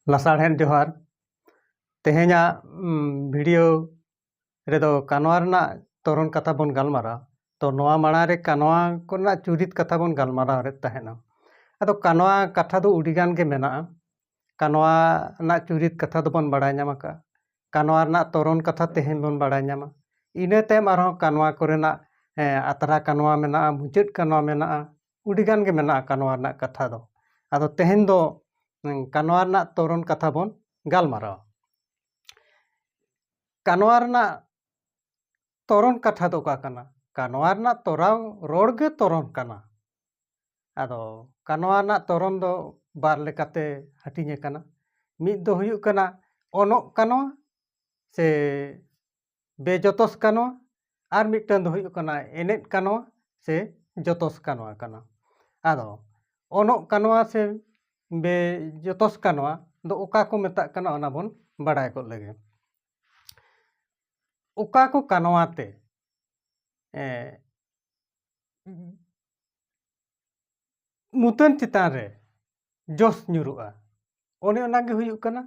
लासाढ़ेन जोहार तेहेña वीडियो रेदो कानवा रना तोरण कथा बन गालमारा तो नोआ माड़ारे कानवा कोना चुरित कथा बन गालमारा रे तहेना अदो कानवा कथा दो उडिगान के मेना कानवा ना चुरित कथा दो बन बाड़ाय ᱧᱟᱢ का कानवा रना तोरण कथा तेहेन बन बाड़ाय ᱧᱟᱢᱟ इने तेम आरो कानवा कोरेना आतरा कानवा मेना मुचाद कानवा मेना उडिगान के मेना कानवा रना कथा दो अदो तेहेन दो कानवा रना तोरण कथा बन गालमारा कानवा रना तोरण कथा दो का कना कानवा रना तोराव रोड गे तोरण कना अदो कानवा रना तोरण दो बार लेकाते हटिंगे कना मिद दो हुयुग कना ओनो कानवा से बेजोतोस कानवा आर मिदटन दो हुयुग कना एनेट कानवा से जोतोस कानवा कना अदो ओनो कानवा से बेजोतोस कानवा दो ओका को मेता कना ओना बन बाड़ाय को लगे ओका को कानवाते मुतन चितान रे जोस ᱧᱩᱨᱩᱜᱼᱟ ओने ओनागे हुयुग कना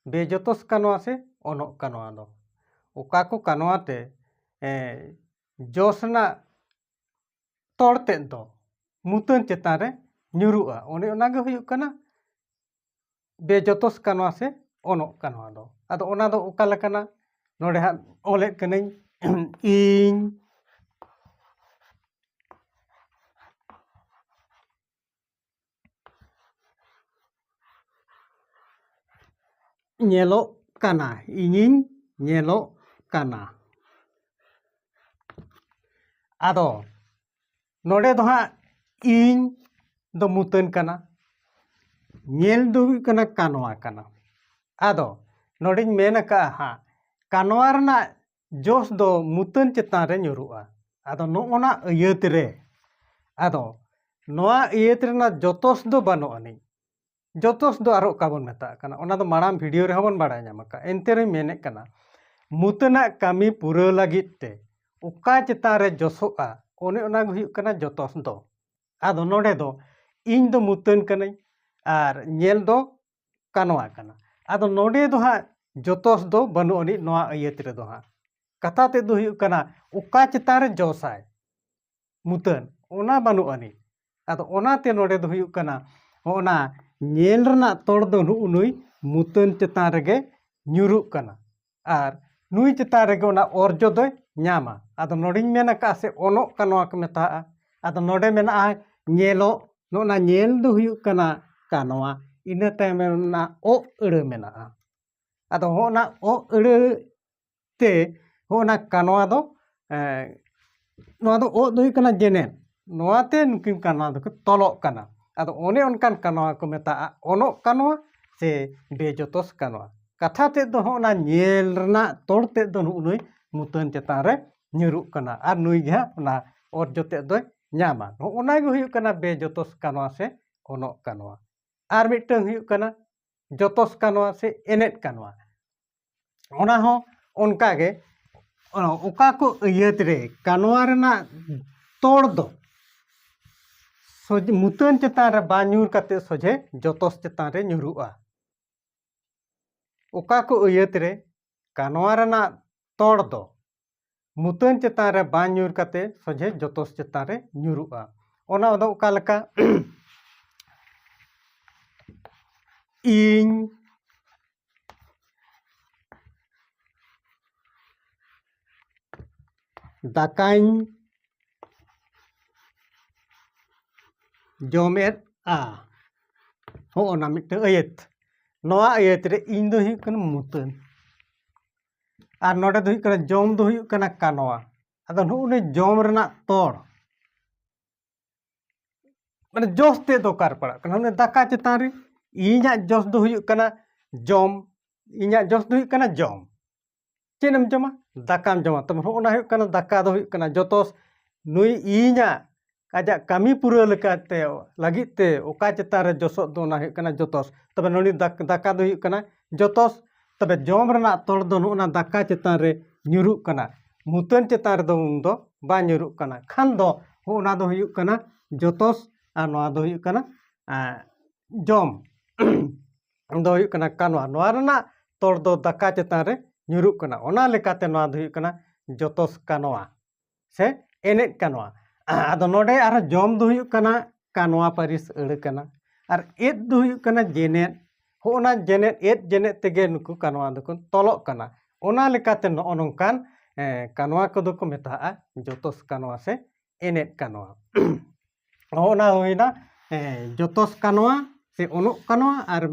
बेजोतोस कानवा से ओनो कानवा दो ओका को कानवाते जोसना तोड़ते दो मुतन चितान रे ᱧᱩᱨᱩᱜᱼᱟ ओने ओनागे हुयुग कना बेजोतोस कानवा से ओनो कानवा दो अदो ओना दो ओका लकना नोडे हा ओले कनई इन ñelo kana इनिन ñelo kana अदो नोडे दो हा इन दो मुतन कना ñel दो हुयुग कना कानवा कना अदो नोडे मेन का हा कानवा रना जोस दो मुतन चितान रे ᱧᱩᱨᱩᱜᱼᱟ अदो नोना इयत रे अदो नोआ इयत रेना जोतोस दो बानो अनि जोतोस दो आरो का बन मेता कना ओना दो माड़ाम वीडियो रे हबन बाड़ाय ᱧᱟᱢ का एनते रे मेने कना मुतना कामी पूरा लागित ते उका चितान रे जोसोआ ओने ओना हुयुग कना जोतोस दो अदो नोडे दो इन दो मुतन कनई आर ñel दो कानवा कना अदो नोडे दो हा जोतोस दो बानो अनि नोआ इयत रे दो हा कथा ते दो हुयुग कना उका चितान रे जोसाय मुतन ओना बानो अनि अदो ओना ते नोडे दो हुयुग कना ओना ñel रना तोड़ दो नुई मुतन चितान रेगे ᱧᱩᱨᱩᱜ कना आर नुई चितान रेगे ओना ओरजो दो ᱧᱟᱢᱟ अदो नोडिन मेना का से ओनो कानवा को मेता अदो नोडे मेना ñelo नोना ñel दो हुयुग कना कानवा इना तायम ना ओ अड़ मेना अदो होना ओ अड़ ते होना कानवा दो नोआ दो ओ दो हुयुग कना जेने नोआते नुकिन कानवा दो तोलो कना अदो ओने ओनकान कानवा को मेता ओनो कानवा से बेजोतोस कानवा कथा ते दो होना ñel रना तोड़ ते दो नुई मुतन चितान रे ᱧᱩᱨᱩᱜ कना आर नुई गे ओना ओरजो ते दो ᱧᱟᱢᱟ ओना गे हुयुग कना बेजोतोस कानवा से ओनो कानवा आर मिदटन हुयुग कना जोतोस कानवा से एनेट कानवा ओना हो ओनका गे ओका को इयत रे कानवा रना तोड़ दो सोजे मुतन चितान रे बा ᱧᱩᱨ कते सोजे जोतोस चितान रे ᱧᱩᱨᱩᱜᱼᱟ ओका को इयत रे कानवा रना तोड़ दो मुतन चितान रे बा ᱧᱩᱨ कते सोजे जोतोस चितान रे ᱧᱩᱨᱩᱜᱼᱟ ओना दो ओका लका इन दाकाइन जोमेत हो ओना मिट अयत नोआ अयत रे इन दो हुयुग कना मुतन आर नोडे दो हुयुग कना जोम दो हुयुग कना कानवा अदो नुने जोम रना तोड़ माने जोस ते दोकार पड़ा कना नुने दाका चितान रे इña जोस दो हुयुग कना जोम इña जोस दो हुयुग कना जोम चेनम जमा दाकाम जमा तब होना हुयुग कना दाका दो हुयुग कना जोतोस नुई इña आजा कामी पूरा लेकाते लागित ते ओका चितान रे जोसो दो ना हुयुग कना जोतोस तबे नोनी दाका दो हुयुग कना जोतोस तबे जोम रना तोड़ दो नुना दाका चितान रे ᱧᱩᱨᱩᱜ कना मुतन चितान रे दो बा ᱧᱩᱨᱩᱜ कना खान दो होना दो हुयुग कना जोतोस आ नोआ दो हुयुग कना जोम ᱫᱚ ᱦᱩᱭᱩᱜ ᱠᱟᱱᱟ ᱠᱟᱱᱣᱟ ᱱᱚᱣᱟ ᱨᱮᱱᱟᱜ ᱛᱚᱲ ᱫᱚ ᱫᱟᱠᱟ ᱪᱮᱛᱟᱱ ᱨᱮ ᱧᱩᱨᱩᱜ ᱠᱟᱱᱟ ᱚᱱᱟ ᱞᱮᱠᱟᱛᱮ ᱱᱚᱣᱟ ᱫᱚ ᱦᱩᱭᱩᱜ ᱠᱟᱱᱟ ᱡᱚᱛᱚᱥ ᱠᱟᱱᱣᱟ ᱥᱮ ᱮᱱᱮᱡ ᱠᱟᱱᱣᱟ ᱟᱫᱚ ᱱᱚᱰᱮ ᱟᱨᱦᱚᱸ ᱡᱚᱢ ᱫᱚ ᱦᱩᱭᱩᱜ ᱠᱟᱱᱟ ᱠᱟᱱᱣᱟ ᱯᱟᱹᱨᱤᱥ ᱟᱹᱲᱟᱹ ᱠᱟᱱᱟ ᱟᱨ ᱮᱫ ᱫᱚ ᱦᱩᱭᱩᱜ ᱠᱟᱱᱟ ᱡᱮᱱᱮᱛ ᱦᱚᱸᱜᱼᱚᱱᱟ ᱡᱮᱱᱮᱛ ᱮᱫ ᱡᱮᱱᱮᱛ ᱛᱮᱜᱮ ᱱᱩᱠᱩ ᱠᱟᱱᱣᱟ ᱫᱚᱠᱚ ᱛᱚᱞᱚᱜ ᱠᱟᱱᱟ ᱚᱱᱟ ᱞᱮᱠᱟᱛᱮ ᱱᱚᱜᱼᱚ ᱱᱚᱝᱠᱟᱱ ᱠᱟᱱᱣᱟ ᱠᱚᱫᱚ ᱠᱚ ᱢᱮᱛᱟᱜᱼᱟ ᱡᱚᱛᱚᱥ ᱠᱟᱱᱣᱟ ᱥᱮ ᱮᱱᱮᱡ ᱠᱟᱱᱣᱟ ᱚᱱᱟ ᱦᱩᱭᱱᱟ ᱡᱚᱛᱚᱥ ᱠᱟᱱᱣᱟ ᱥᱮ ᱚᱱᱚᱜ ᱠᱟᱱᱣᱟ ᱟᱨ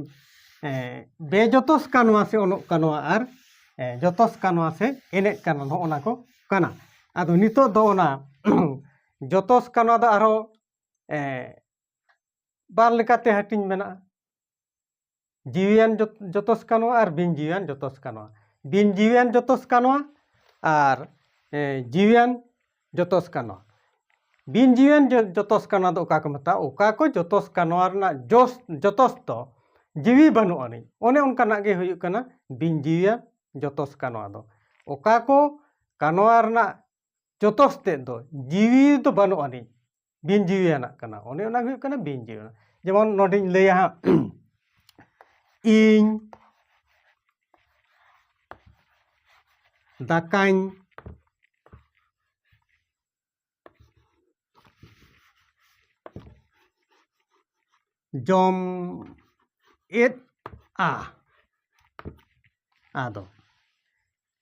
ᱵᱮᱡᱚᱛᱚᱥ ᱠᱟᱱᱣᱟ ᱥᱮ ᱚᱱᱚᱜ ᱠᱟᱱᱣᱟ ᱟᱨ ᱡᱚᱛᱚᱥ ᱠᱟᱱᱣᱟ ᱥᱮ ᱮᱱᱮᱡ ᱠᱟᱱᱣᱟ ᱱᱚᱜᱼᱚᱱᱟ ᱠᱚ ᱠᱟᱱᱟ ᱟᱫᱚ ᱱᱤᱛᱚᱜ ᱫᱚ ᱚᱱᱟ ᱡᱚᱛᱚᱥ ᱠᱟᱱᱣᱟ ᱫᱚ ᱟᱨᱦᱚᱸ ᱵᱟᱨ ᱞᱮᱠᱟᱛᱮ ᱦᱟᱹᱴᱤᱧ ᱢᱮᱱᱟᱜᱼᱟ ᱡᱤᱣᱤᱭᱟᱱ ᱡᱚᱛᱚᱥ ᱠᱟᱱᱣᱟ ᱟᱨ ᱵᱤᱱ ᱡᱤᱣᱤᱭᱟᱱ ᱡᱚᱛᱚᱥ ᱠᱟᱱᱣᱟ ᱵᱤᱱ ᱡᱤᱣᱤᱭᱟᱱ ᱡᱚᱛᱚᱥ ᱠᱟᱱᱣᱟ ᱟर जीवन जोतोस कानवा बिन जीवन जोतोस कानवा दो का मता ओका को जोतोस कानवा रना जोस जोतोस तो जीवी बनु अनि ओने उनकाना गे हुयु कना बिन जीवन जोतोस कानवा दो ओका को कानवा रना जोतोस ते दो जीवी तो बनु अनि बिन जीवन कना ओने ओना हुयु कना बिन जीवन जेमन नोडिन लैया इन दाकाኝ जम एद आदो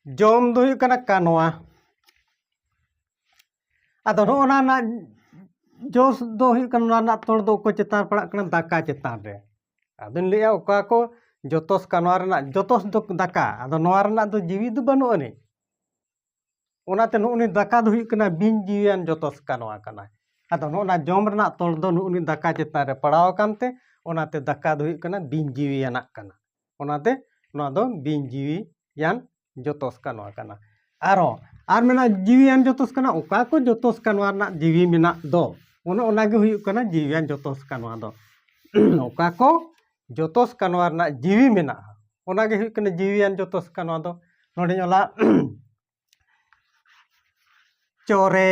जम दो हुयु कना कानवा आदो नोना ना जोस दो हुयु कना ना तोड़ दो को चेतान पड़ा कना दाका चेतान रे आदो लिया ओका को जोतोस कानवा रना जोतोस दो दाका आदो नोआ रना दो जीवी दो बनु अनि ओनाते नुनी दाका दो हुयु कना बिन जीवियान जोतोस कानवा कना आदो नोना जम रना तोड़ दो नुनी दाका चेतान रे पड़ाव कानते ओनाते दाका दो हुयु कना बिन जीवियान कना ओनाते नोआ दो बिन जीवियान जोतोस कानवा कना आरो आर मेना जीवियान जोतोस कना ओका को जोतोस कानवा रना जीवी मेना दो ओनो ओनागे हुयु कना जीवियान जोतोस कानवा दो ओका को जोतोस कानवा रना जीवी मेना ओनागे हुयु कना जीवियान जोतोस कानवा दो नोडे ओला चोरे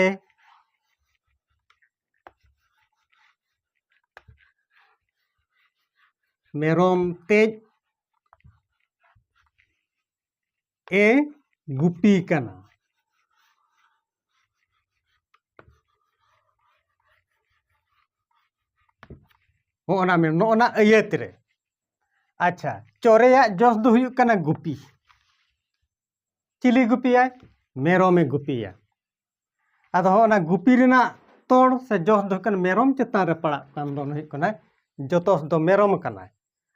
मेरोम तेज ए गुपी कना होना में नोना अयत रे अच्छा चोरेया जोस दो हुयु कना गुपी चिली गुपिया मेरोमे गुपिया आदो होना गुपी रेना तोड़ से जोस दो कन मेरोम चेतान रे पड़ा कान दो हुयु कना जोतोस दो मेरोम कना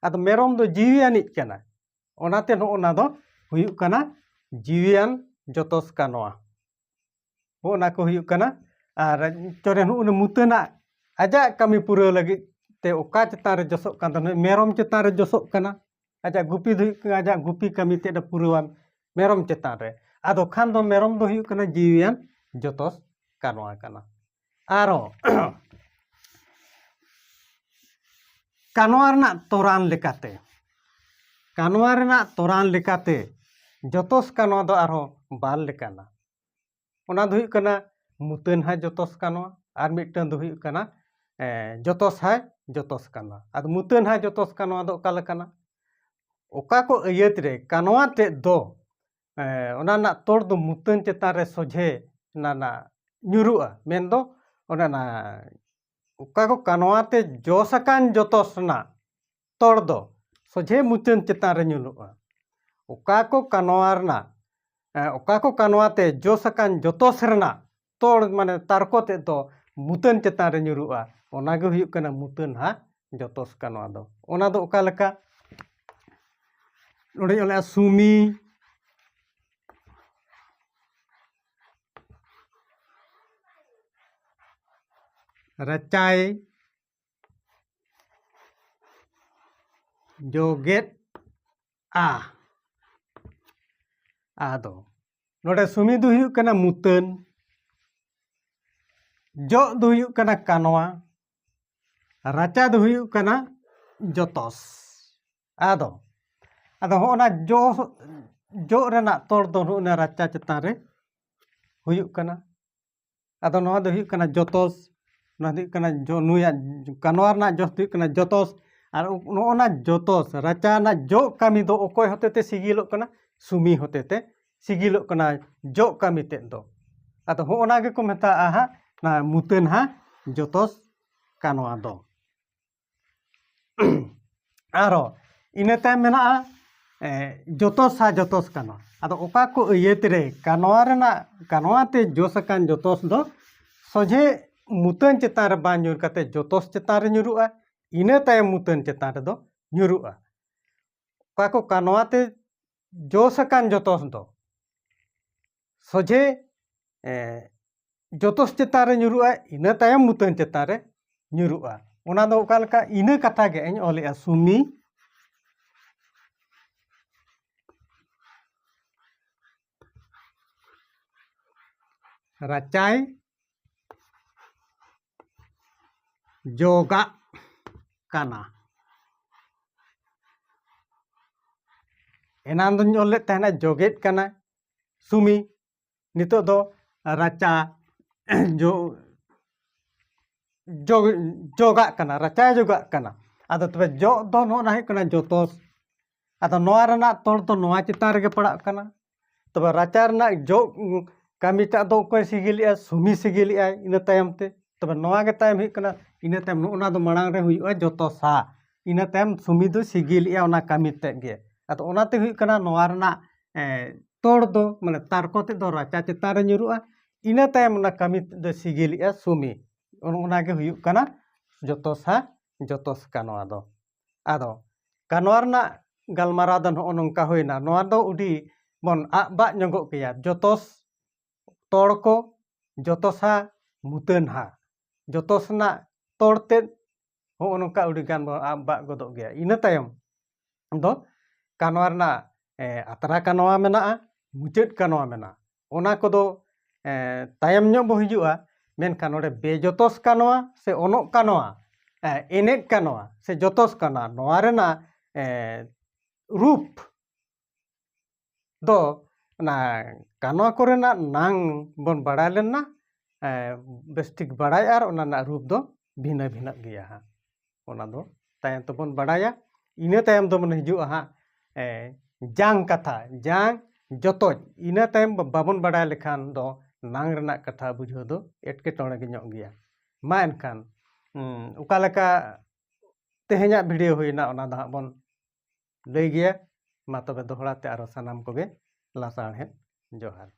आदो मेरोम दो जीवियानिज कना ओनाते नोना दो हुयु कना जीवियान जोतोस कानवा होना को हुयु कना आर चोरे नु मुतना आजा कमी पूरा लगी ते ओका चेतान रे जोसो कान दो मेरोम चेतान रे जोसो कना आजा गुपी दो आजा गुपी कमी ते द पूरा मेरोम चेतान रे आदो खान दो मेरोम दो हुयु कना जीवियान जोतोस कानवा कना आरो कानवा रना तोरान लेकाते कानवा रना तोरान लेकाते जोतोस कानवा दो आरो बाल लेकाना ओना दो हुयु कना मुतन हा जोतोस कानवा आर मिटन दो हुयु कना जोतोस हा जोतोस कानवा आद मुतन हा जोतोस कानवा दो काला कना ओका को अयत रे कानवा ते दो ओना ना तोड़ दो मुतन चेतान रे सोझे ना nyuru'a mendo ona na oka ko kanwa te josakan jotos na tordo soje muten cetan re nyuru'a oka ko kanwa rna oka ko kanwa te josakan jotos rna tor mane tarko te do muten cetan re nyuru'a ona ge huyuk kana muten ha jotos kanwa do ona do oka leka node ole sumi रचाए जोगेट आदो नोडे सुमी दो हुयु कना मुतन जो दो हुयु कना कानवा राचा दो हुयु कना जोतोस आदो आदो होना जो जो रेना तोड़ दो होना राचा चेतान रे हुयु कना आदो नोआ दो हुयु कना जोतोस ना दी कना जो नुया कानवा रना जोस दी कना जोतोस ᱟᱨ ᱱᱚᱜᱼᱚᱱᱟ ᱡᱚᱛᱚᱥ ᱨᱟᱪᱟ ᱨᱮᱱᱟᱜ ᱡᱚᱜ ᱠᱟᱹᱢᱤ ᱫᱚ ᱚᱠᱚᱭ ᱦᱚᱛᱮᱛᱮ ᱥᱤᱜᱤᱞᱚᱜ ᱠᱟᱱᱟ? ᱥᱩᱢᱤ ᱦᱚᱛᱮᱛᱮ ᱥᱤᱜᱤᱞᱚᱜ ᱠᱟᱱᱟ ᱡᱚᱜ ᱠᱟᱹᱢᱤ ᱛᱮᱫ ᱫᱚ᱾ ᱟᱫᱚ ᱦᱚᱸᱜᱼᱚᱱᱟ ᱜᱮᱠᱚ ᱢᱮᱛᱟᱜᱼᱟ ᱦᱟᱸᱜ ᱚᱱᱟ ᱢᱩᱛᱟᱹᱱ ᱦᱟᱸᱜ ᱡᱚᱛᱚᱥ ᱠᱟᱱᱚᱣᱟ ᱫᱚ᱾ ᱟᱨᱚ ᱤᱱᱟᱹ ᱛᱟᱭᱚᱢ ᱢᱮᱱᱟᱜᱼᱟ ᱡᱚᱛᱚᱥ ᱦᱟ ᱡᱚᱛᱚᱥ ᱠᱟᱱᱚᱣᱟ᱾ ᱟᱫᱚ ᱚᱠᱟ ᱠᱚ ᱟᱹᱭᱟᱹᱛ ᱨᱮ ᱠᱟᱱᱚᱣᱟ ᱨᱮᱱᱟᱜ ᱠᱟᱱᱚᱣᱟᱛᱮ ᱡᱚᱥ ᱟᱠᱟᱱ ᱡᱚᱛᱚᱥ ᱫᱚ ᱥᱚᱡᱷᱮ ᱢᱩᱛᱟᱹᱱ ᱪᱮᱛᱟᱱ ᱨᱮ ᱵᱟᱝ ᱧᱩᱨ ᱠᱟᱛᱮ ᱡᱚᱛᱚᱥ ᱪᱮᱛᱟᱱ ᱨᱮ ᱧᱩᱨᱩᱜᱼᱟ, ᱤᱱᱟᱹ ᱛᱟᱭᱚᱢ ᱢᱩᱛᱟᱹᱱ ᱪᱮᱛᱟᱱ ᱨᱮᱫᱚ ᱧᱩᱨᱩᱜᱼᱟ᱾ ᱚᱠᱟ ᱠᱚ ᱠᱟᱱᱚᱣᱟᱛᱮ ᱡᱚᱥ ᱟᱠᱟᱱ ᱡᱚᱛᱚᱥ ᱫᱚ ᱥᱚᱡᱷᱮ ᱡᱚᱛᱚᱥ ᱪᱮᱛᱟᱱ ᱨᱮ ᱧᱩᱨᱩᱜᱼᱟ, ᱤᱱᱟᱹ ᱛᱟᱭᱚᱢ ᱢᱩᱛᱟᱹᱱ ᱪᱮᱛᱟᱱ ᱨᱮ ᱧᱩᱨᱩᱜᱼᱟ᱾ ᱚᱱᱟ ᱫᱚ ᱚᱠᱟ ᱞᱮᱠᱟ? ᱤᱱᱟᱹ ᱠᱟᱛᱷᱟ ᱜᱮ ᱤᱧ ᱚᱞᱮᱜᱼᱟ, ᱥᱩᱢᱤ ᱨᱟᱪᱟᱭ ᱡᱚᱜᱟᱜ ᱠᱟᱱᱟ᱾ ᱮᱱᱟᱱ ᱫᱚᱧ ᱚᱞ ᱞᱮᱫ ᱛᱟᱦᱮᱱᱟ ᱡᱚᱜᱮᱫ ᱠᱟᱱᱟ ᱥᱩᱢᱤ, ᱱᱤᱛᱚᱜ ᱫᱚ ᱨᱟᱪᱟ ᱡᱚᱜᱟᱜ ᱠᱟᱱᱟ, ᱨᱟᱪᱟᱭ ᱡᱚᱜᱟᱜ ᱠᱟᱱᱟ᱾ ᱟᱫᱚ ᱛᱚᱵᱮ ᱡᱚᱜ ᱫᱚ ᱱᱚᱜᱼᱚ ᱦᱩᱭᱩᱜ ᱠᱟᱱᱟ ᱡᱚᱛᱚᱥ᱾ ᱟᱫᱚ ᱱᱚᱣᱟ ᱨᱮᱱᱟᱜ ᱛᱚᱲ ᱫᱚ ᱱᱚᱣᱟ ᱪᱮᱛᱟᱱ ᱨᱮᱜᱮ ᱯᱟᱲᱟᱜ ᱠᱟᱱᱟ᱾ ᱛᱚᱵᱮ ᱨᱟᱪᱟ ᱨᱮᱱᱟᱜ ᱡᱚᱜ ᱠᱟᱹᱢᱤᱴᱟᱜ ᱫᱚ ᱚᱠᱚᱭ ᱥᱤᱜᱤᱞᱮᱜᱼᱟ? ᱥᱩᱢᱤ ᱥᱤᱜᱤᱞᱮᱜᱼᱟᱭ ᱤᱱᱟᱹ ᱛᱟᱭᱚᱢ ᱛᱮ᱾ ᱛᱚᱵᱮ ᱱᱚᱣᱟ ᱜᱮ ᱛᱟᱭᱚᱢ ᱦᱩᱭᱩᱜ ᱠᱟᱱᱟ, ᱤᱱᱟᱹ ᱛᱟᱭᱚᱢ ᱱᱚᱜᱼᱚ ᱱᱟ ᱫᱚ ᱢᱟᱲᱟᱝ ᱨᱮ ᱦᱩᱭᱩᱜᱼᱟ ᱡᱚᱛᱚᱥᱟ, ᱤᱱᱟᱹ ᱛᱟᱭᱚᱢ ᱥᱩᱢᱤ ᱫᱚ ᱥᱤᱜᱤᱞᱮᱜᱼᱟ ᱚᱱᱟ ᱠᱟᱹᱢᱤ ᱛᱮᱫ ᱜᱮ᱾ ᱟᱫᱚ ᱚᱱᱟᱛᱮ ᱦᱩᱭᱩᱜ ᱠᱟᱱᱟ ᱱᱚᱣᱟ ᱨᱮᱱᱟᱜ ᱛᱚᱲ ᱫᱚ ᱢᱟᱱᱮ ᱛᱟᱨᱠᱚ ᱛᱮᱫ ᱫᱚ ᱨᱟᱪᱟ ᱪᱮᱛᱟᱱ ᱨᱮ ᱧᱩᱨᱩᱜᱼᱟ, ᱤᱱᱟᱹ ᱛᱟᱭᱚᱢ ᱚᱱᱟ ᱠᱟᱹᱢᱤ ᱛᱮᱫ ᱫᱚ ᱥᱤᱜᱤᱞᱮᱜᱼᱟ ᱥᱩᱢᱤ᱾ ᱚᱱᱟ ᱜᱮ ᱦᱩᱭᱩᱜ ᱠᱟᱱᱟ ᱡᱚᱛᱚᱥᱟ ᱡᱚᱛᱚᱥ ᱠᱟᱱᱚᱣᱟ ᱫᱚ᱾ ᱟᱫᱚ ᱠᱟᱱᱚᱣᱟ ᱨᱮᱱᱟᱜ ᱜᱟᱞᱢᱟᱨᱟᱣ ᱫᱚ ᱱᱚᱜᱼᱚ ᱱᱚᱝᱠᱟ ᱦᱩᱭᱱᱟ᱾ ᱱᱚᱣᱟ ᱫᱚ ᱩᱰᱤ ᱵᱚᱱ ᱟᱜ ᱵᱟᱜ ᱧᱚᱜᱚᱜ ᱜᱮᱭᱟ᱾ ᱡᱚᱛᱚᱥ ᱛᱚᱲ ᱠᱚ, ᱡᱚᱛᱚᱥᱟ ᱢᱩᱛᱟᱹᱱ ᱦᱟ, ᱡᱚᱛᱚᱥ ᱨᱮᱱᱟᱜ ᱛᱚᱲ ᱛᱮᱫ ᱦᱚᱸᱜᱼᱚ ᱱᱚᱝᱠᱟ ᱟᱹᱰᱤ ᱜᱟᱱ ᱵᱚᱱ ᱟᱜ ᱵᱟᱜ ᱜᱚᱫᱚᱜ ᱜᱮᱭᱟ᱾ ᱤᱱᱟᱹ ᱛᱟᱭᱚᱢ ᱫᱚ ᱠᱟᱱᱚᱣᱟ ᱨᱮᱱᱟᱜ ᱟᱛᱨᱟ ᱠᱟᱱᱚᱣᱟ ᱢᱮᱱᱟᱜᱼᱟ, ᱢᱩᱪᱟᱹᱫ ᱠᱟᱱᱚᱣᱟ ᱢᱮᱱᱟᱜᱼᱟ᱾ ᱚᱱᱟ ᱠᱚᱫᱚ ᱛᱟᱭᱚᱢ ᱧᱚᱜ ᱵᱚ ᱦᱤᱡᱩᱜᱼᱟ᱾ ᱢᱮᱱᱠᱷᱟᱱ ᱱᱚᱰᱮ ᱵᱮᱡᱚᱛᱚᱥ ᱠᱟᱱᱚᱣᱟ ᱥᱮ ᱚᱱᱚᱜ ᱠᱟᱱᱚᱣᱟ, ᱮᱱᱮᱡ ᱠᱟᱱᱚᱣᱟ ᱥᱮ ᱡᱚᱛᱚᱥ ᱠᱟᱱᱚᱣᱟ, ᱱᱚᱣᱟ ᱨᱮᱱᱟᱜ ᱨᱩᱯ ᱫᱚ ᱚᱱᱟ ᱠᱟᱱᱚᱣᱟ ᱠᱚᱨᱮᱱᱟᱜ ᱱᱟᱝ ᱵᱚᱱ ᱵᱟᱲᱟᱭ ᱞᱮᱱᱟ ᱵᱮᱥᱴᱷᱤᱠ ᱵᱟᱲᱟᱭ, ᱟᱨ ᱚᱱᱟ ᱨᱮᱱᱟᱜ ᱨᱩᱯ ᱫᱚ ᱵᱷᱤᱱᱟᱹ ᱵᱷᱤᱱᱟᱹ ᱜᱮᱭᱟ ᱦᱟᱸᱜ᱾ ᱚᱱᱟ ᱫᱚ ᱛᱟᱭᱚᱢ ᱛᱮᱵᱚᱱ ᱵᱟᱲᱟᱭᱟ᱾ ᱤᱱᱟᱹ ᱛᱟᱭᱚᱢ ᱫᱚᱵᱚᱱ ᱦᱤᱡᱩᱜᱼᱟ ᱦᱟᱸᱜ ᱡᱟᱝ ᱠᱟᱛᱷᱟ, ᱡᱟᱝ ᱡᱚᱛᱚᱡ᱾ ᱤᱱᱟᱹ ᱛᱟᱭᱚᱢ ᱵᱟᱵᱚᱱ ᱵᱟᱲᱟᱭ ᱞᱮᱠᱷᱟन ᱫᱚ ᱱᱟᱝ ᱨᱮᱱᱟᱜ ᱠᱟᱛᱷᱟ ᱵᱩᱡᱷᱟᱹᱣ ᱫᱚ ᱮᱴᱠᱮᱴᱚᱬᱮ ᱜᱮ ᱧᱚᱜ ᱜᱮᱭᱟ᱾ ᱢᱟ ᱮᱱᱠᱷᱟᱱ ᱚᱠᱟ ᱞᱮᱠᱟ ᱛᱮᱦᱮᱧᱟᱜ ᱵᱷᱤᱰᱤᱭᱳ ᱦᱩᱭᱱᱟ ᱚᱱᱟ ᱫᱚ ᱦᱟᱸᱜ ᱵᱚᱱ ᱞᱟᱹᱭ ᱜᱮᱭᱟ᱾ ᱢᱟ ᱛᱚᱵᱮ ᱫᱚᱦᱲᱟ ᱛᱮ ᱟᱨᱚ ᱥᱟᱱᱟᱢ ᱠᱚᱜᱮ ᱞᱟᱥᱟᱲᱦᱮᱫ ᱡᱚᱦᱟᱨ᱾